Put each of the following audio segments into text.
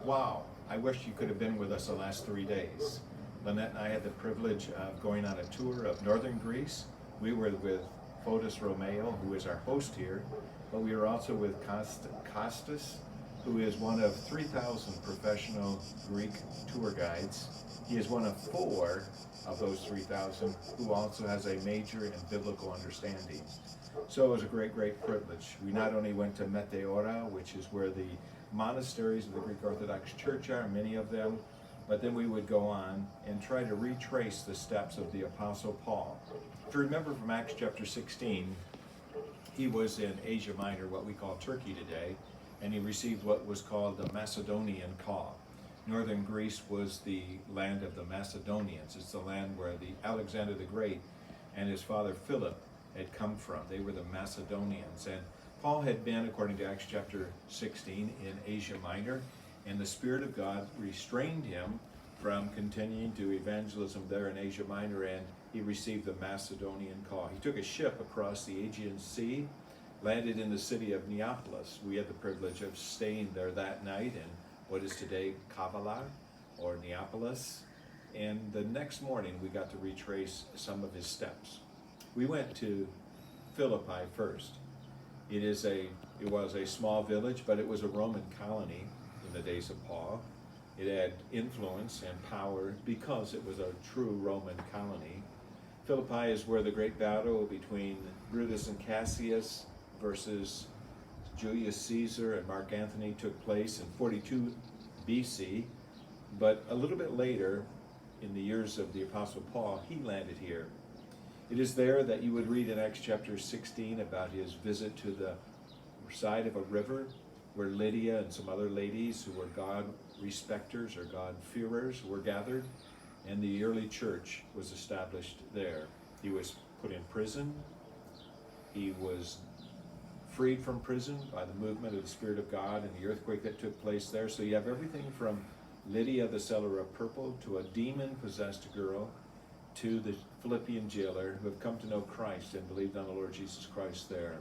Wow, I wish you could have been with us the last 3 days. Lynette and I had the privilege of going on a tour of northern Greece. We were with Fotis Romeo, who is our host here, but we were also with Kostas, who is one of 3,000 professional Greek tour guides. He is one of 4 of those 3,000 who also has a major in biblical understanding. So it was a great, great privilege. We not only went to Meteora, which is where the monasteries of the Greek Orthodox Church are, many of them, but then we would go on and try to retrace the steps of the Apostle Paul. If you remember from Acts chapter 16, he was in Asia Minor, what we call Turkey today, and he received what was called the Macedonian call. Northern Greece was the land of the Macedonians. It's the land where the Alexander the Great and his father Philip had come from. They were the Macedonians. And Paul had been, according to Acts chapter 16, in Asia Minor, and the Spirit of God restrained him from continuing to evangelism there in Asia Minor, and he received the Macedonian call. He took a ship across the Aegean Sea, landed in the city of Neapolis. We had the privilege of staying there that night in what is today Kavala or Neapolis, and the next morning we got to retrace some of his steps. We went to Philippi first. It was a small village, but it was a Roman colony in the days of Paul. It had influence and power because it was a true Roman colony. Philippi is where the great battle between Brutus and Cassius versus Julius Caesar and Mark Antony took place in 42 BC. But a little bit later, in the years of the Apostle Paul, he landed here. It is there that you would read in Acts chapter 16 about his visit to the side of a river where Lydia and some other ladies who were God respecters or God-fearers were gathered, and the early church was established there. He was put in prison. He was freed from prison by the movement of the Spirit of God and the earthquake that took place there. So you have everything from Lydia, the seller of purple, to a demon-possessed girl, to the Philippian jailer who have come to know Christ and believed on the Lord Jesus Christ there.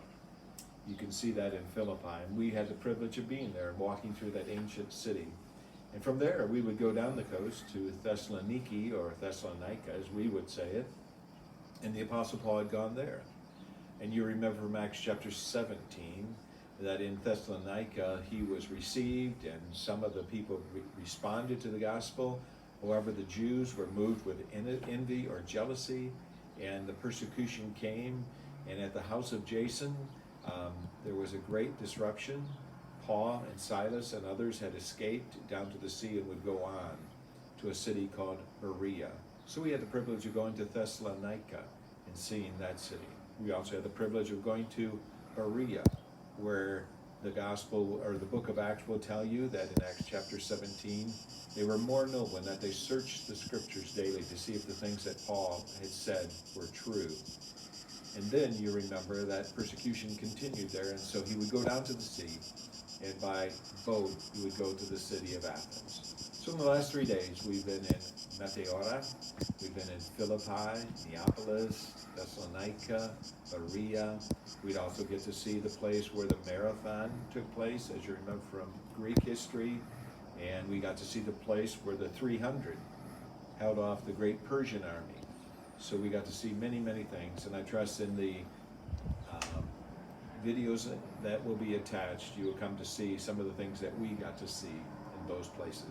You can see that in Philippi. And we had the privilege of being there and walking through that ancient city. And from there, we would go down the coast to Thessaloniki, or Thessalonica, as we would say it. And the Apostle Paul had gone there. And you remember from Acts chapter 17 that in Thessalonica he was received, and some of the people responded to the gospel. However, the Jews were moved with envy or jealousy, and the persecution came. And at the house of Jason, there was a great disruption. Paul and Silas and others had escaped down to the sea and would go on to a city called Berea. So we had the privilege of going to Thessalonica and seeing that city. We also had the privilege of going to Berea, where the gospel or the book of Acts will tell you that in Acts chapter 17, they were more noble in that they searched the scriptures daily to see if the things that Paul had said were true. And then you remember that persecution continued there, and so he would go down to the sea, and by boat he would go to the city of Athens. So in the last 3 days, we've been in Meteora, we've been in Philippi, Neapolis, Thessalonica, Berea. We'd also get to see the place where the marathon took place, as you remember from Greek history, and we got to see the place where the 300 held off the great Persian army. So we got to see many, many things, and I trust in the videos that will be attached, you will come to see some of the things that we got to see in those places.